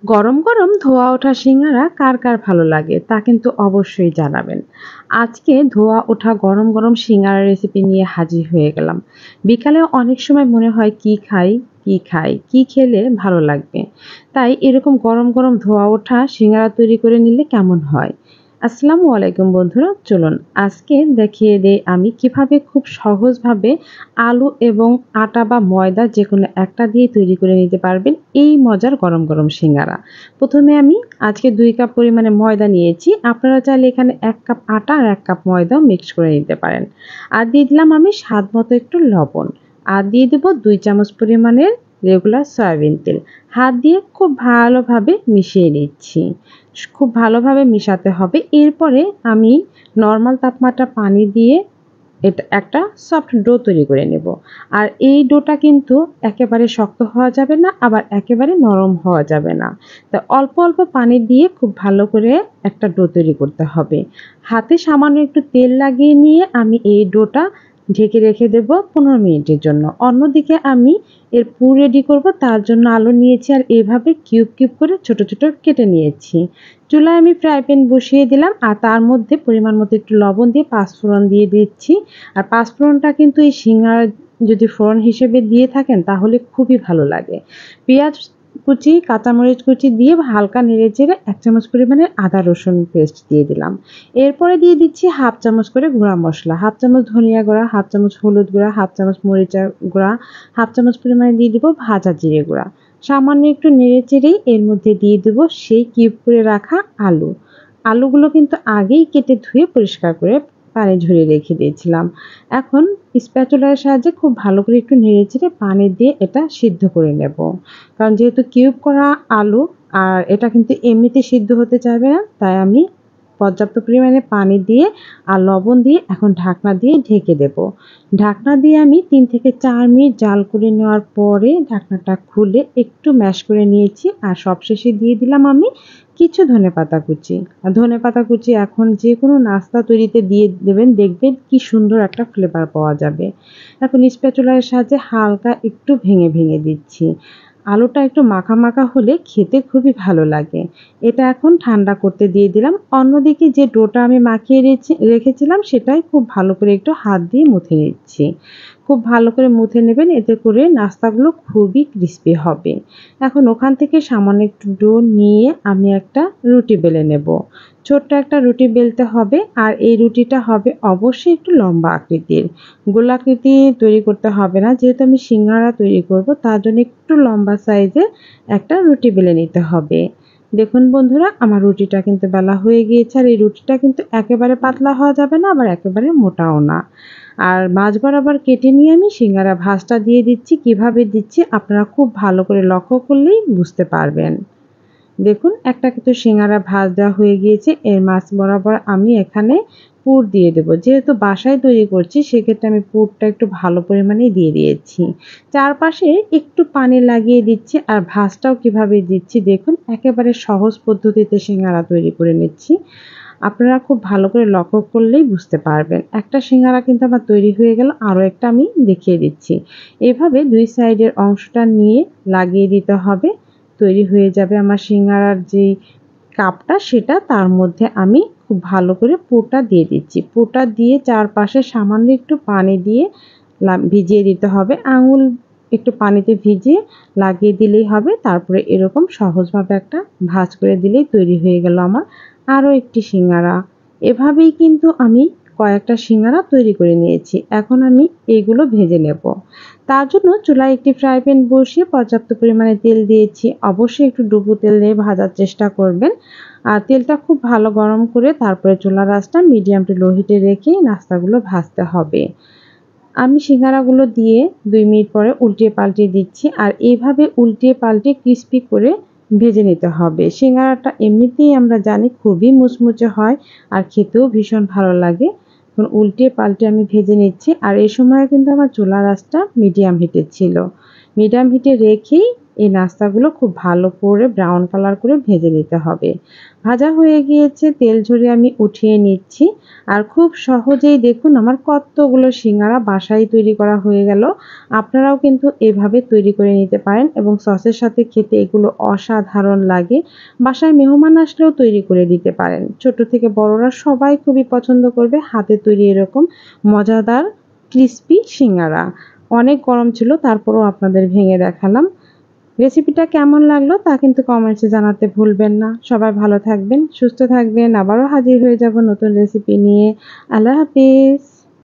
গরম গরম ধোয়া ওঠা সিঙ্গারা কার কার ভালো লাগে তা কিন্তু অবশ্যই জানাবেন। আজকে ধোয়া ওঠা গরম গরম সিঙ্গারা রেসিপি নিয়ে হাজির হয়ে গেলাম। বিকালে অনেক সময় মনে হয় কি খেলে ভালো লাগবে। তাই এরকম গরম গরম ধোয়া ওঠা সিঙ্গারা তৈরি করে নিলে কেমন হয়। আসসালামু আলাইকুম বন্ধুরা, চলুন আজকে দেখিয়ে দেই আমি কিভাবে খুব সহজভাবে আলু এবং আটা বা ময়দা যেকোনো একটা দিয়ে তৈরি করে নিতে পারবেন এই মজার গরম গরম সিঙ্গারা। প্রথমে আমি আজকে ২ কাপ পরিমাণে ময়দা নিয়েছি। আপনারা চাইলে এখানে ১ কাপ আটা আর ১ কাপ ময়দাও মিক্স করে নিতে পারেন। আর দিয়ে দিলাম আমি স্বাদ মতো একটু লবণ। আর দিয়ে দেব ২ চামচ পরিমাণের রেগুলার সয়াবিন তেল। হাত দিয়ে খুব ভালোভাবে মিশিয়ে নিচ্ছি। খুব ভালোভাবে মিশাতে হবে। এরপরে আমি নরমাল তাপমাত্রা পানি দিয়ে এটা একটা সফট ডো তৈরি করে নেব। আর এই ডোটা কিন্তু একেবারে শক্ত হওয়া যাবে না, আবার একেবারে নরম হওয়া যাবে না। তো অল্প অল্প পানি দিয়ে খুব ভালো করে একটা ডো তৈরি করতে হবে। হাতে সামান্য একটু তেল লাগিয়ে নিয়ে আমি এই ডোটা ঢেকে রেখে দেব ১৫ মিনিটের জন্য। অন্যদিকে আমি এর পুর রেডি করব, তার জন্য আলু নিয়েছি আর এভাবে কিউব কিউব করে ছোট ছোট কেটে নিয়েছি। চুলায় আমি ফ্রাই প্যান বসিয়ে দিলাম আর তার মধ্যে পরিমাণ মতো একটু লবণ দিয়ে পাঁচফোড়ন দিয়ে দিচ্ছি। আর পাঁচফোড়নটা কিন্তু এই সিঙ্গারার যদি ফোড়ন হিসেবে দিয়ে থাকেন তাহলে খুবই ভালো লাগে। পেঁয়াজ কুচি, কাঁচামরিচ কুচি দিয়ে হালকা নেড়েচেড়ে ১ চামচ পরিমাণে আদা রসুন পেস্ট দিয়ে দিলাম। এরপরে দিয়ে দিচ্ছি 1/2 চামচ করে গুঁড়া মসলা, 1/2 চামচ ধনিয়া গুঁড়া, 1/2 চামচ হলুদ গুঁড়া, 1/2 চামচ মরিচা গুঁড়া, 1/2 চামচ পরিমাণে দিয়ে দিব ভাজা জিরে গুঁড়া। সামান্য একটু নেড়েচেড়েই এর মধ্যে দিয়ে দেব সেই কিউব করে রাখা আলু। আলুগুলো কিন্তু আগেই কেটে ধুয়ে পরিষ্কার করে পানি ঝরিয়ে রেখে দিয়েছিলাম। এখন স্প্যাচুলার সাহায্যে খুব ভালো করে একটু নেড়েচেড়ে পানি দিয়ে এটা সিদ্ধ করে নেব। কারণ যেহেতু কিউব করা আলু আর এটা কিন্তু এমনিতে সিদ্ধ হতে চাইবে না, তাই আমি পর্যাপ্ত পরিমাণে পানি দিয়ে আর লবণ দিয়ে এখন ঢাকনা দিয়ে ঢেকে দেব। ঢাকনা দিয়ে আমি ৩ থেকে ৪ মিনিট জাল করে নেওয়ার পরে ঢাকনাটা খুলে একটু ম্যাশ করে নিয়েছি আর সবশেষে দিয়ে দিলাম আমি কিছু ধনেপাতা কুচি। আর ধনেপাতা কুচি এখন যেকোনো নাস্তা তৈরিতে দিয়ে দেবেন, দেখবেন কি সুন্দর একটা ফ্লেভার পাওয়া যাবে। এখন স্প্যাচুলার সাহায্যে হালকা একটু ভেঙে ভেঙে দিচ্ছি। আলুটা একটু মাখা মাখা হলে খেতে খুবই ভালো লাগে। এটা এখন ঠান্ডা করতে দিয়ে দিলাম। অন্যদিকে যে ডোটা আমি মাখিয়ে রেখেছিলাম সেটাই খুব ভালো করে একটু হাত দিয়ে মুথে নিচ্ছি। খুব ভালো করে মুথে নেবেন, এতে করে নাস্তাগুলো খুবই ক্রিস্পি হবে। এখন ওখান থেকে সামান্য একটু ডো নিয়ে আমি একটা রুটি বেলে নেব। ছোট্ট একটা রুটি বেলতে হবে আর এই রুটিটা হবে অবশ্যই একটু লম্বা আকৃতির। গোলাকৃতি তৈরি করতে হবে না, যেহেতু আমি সিঙ্গারা তৈরি করব তার জন্য একটু লম্বা সাইজের একটা রুটি বেলে নিতে হবে। দেখুন বন্ধুরা, আমার রুটিটা কিন্তু বেলা হয়ে গিয়েছে আর এই রুটিটা কিন্তু একেবারে পাতলা হওয়া যাবে না, আবার একেবারে মোটাও না। আর মাঝ বরাবর কেটে নিয়ে আমি সিঙ্গারা ভাঁজটা দিয়ে দিচ্ছি। কিভাবে দিচ্ছি আপনারা খুব ভালো করে লক্ষ্য করলেই বুঝতে পারবেন। দেখুন একটা কিন্তু সিঙ্গারা ভাঁজ দেওয়া হয়ে গিয়েছে। এর মাঝ বরাবর আমি এখানে পুর দিয়ে দেব। যেহেতু বাসায় তৈরি করছি সেক্ষেত্রে আমি পুরটা একটু ভালো পরিমাণেই দিয়ে দিয়েছি। চারপাশে একটু পানি লাগিয়ে দিচ্ছি আর ভাঁজটাও কিভাবে দিচ্ছি দেখুন, একেবারে সহজ পদ্ধতিতে সিঙ্গারা তৈরি করে নিচ্ছি। আপনারা খুব ভালো করে লক্ষ্য করলেই বুঝতে পারবেন। একটা সিঙ্গারা কিন্তু আমার তৈরি হয়ে গেল, আরও একটা আমি দেখিয়ে দিচ্ছি। এভাবে ২ সাইডের অংশটা নিয়ে লাগিয়ে দিতে হবে। তৈরি হয়ে যাবে আমার সিঙ্গারার যেই কাপটা, সেটা তার মধ্যে আমি খুব ভালো করে পুরটা দিয়ে দিচ্ছি। পুরটা দিয়ে চারপাশে সামান্য একটু পানি দিয়ে ভিজিয়ে দিতে হবে। আঙুল একটু পানিতে ভিজিয়ে লাগিয়ে দিলেই হবে। তারপরে এরকম সহজভাবে একটা ভাঁজ করে দিলেই তৈরি হয়ে গেল আমার আরও একটি সিঙ্গারা। এভাবেই কিন্তু আমি কয়েকটা সিঙ্গারা তৈরি করে নিয়েছি। এখন আমি এগুলো ভেজে নেব। তার জন্য চুলায় একটি ফ্রাই প্যান বসিয়ে পর্যাপ্ত পরিমাণে তেল দিয়েছি। অবশ্যই একটু ডুবো তেল দিয়ে ভাজার চেষ্টা করবেন। আর তেলটা খুব ভালো গরম করে তারপরে চুলার আঁচটা মিডিয়াম টু লো হিটে রেখেই নাস্তাগুলো ভাজতে হবে। আমি সিঙ্গারাগুলো দিয়ে ২ মিনিট পরে উল্টিয়ে পাল্টিয়ে দিচ্ছি আর এইভাবে উল্টিয়ে পাল্টিয়ে ক্রিস্পি করে ভেজে নিতে হবে। সিঙ্গারাটা এমনিতেই আমরা জানি খুবই মুচমুচে হয় আর খেতেও ভীষণ ভালো লাগে। এখন উল্টিয়ে পাল্টিয়ে আমি ভেজে নিচ্ছি আর এই সময় কিন্তু আমার চুলার আঁচটা মিডিয়াম হিটে ছিল। মিডিয়াম হিটে রেখেই এই নাস্তাগুলো খুব ভালো করে ব্রাউন কালার করে ভেজে নিতে হবে। ভাজা হয়ে গিয়েছে, তেল ঝরিয়ে আমি উঠিয়ে নিচ্ছি। আর খুব সহজেই দেখুন আমার কতগুলো সিঙ্গারা বাসায় তৈরি করা হয়ে গেল। আপনারাও কিন্তু এভাবে তৈরি করে নিতে পারেন এবং সসের সাথে খেতে এগুলো অসাধারণ লাগে। বাসায় মেহমান আসলেও তৈরি করে দিতে পারেন। ছোট থেকে বড়রা সবাই খুবই পছন্দ করবে হাতে তৈরি এরকম মজাদার ক্রিসপি সিঙ্গারা। অনেক গরম ছিল, তারপরেও আপনাদের ভেঙে দেখালাম। রেসিপিটা কেমন লাগলো তা কিন্তু কমেন্টসে জানাতে ভুলবেন না। সবাই ভালো থাকবেন, সুস্থ থাকবেন। আবারও হাজির হয়ে যাব নতুন রেসিপি নিয়ে। আল্লাহ হাফিজ।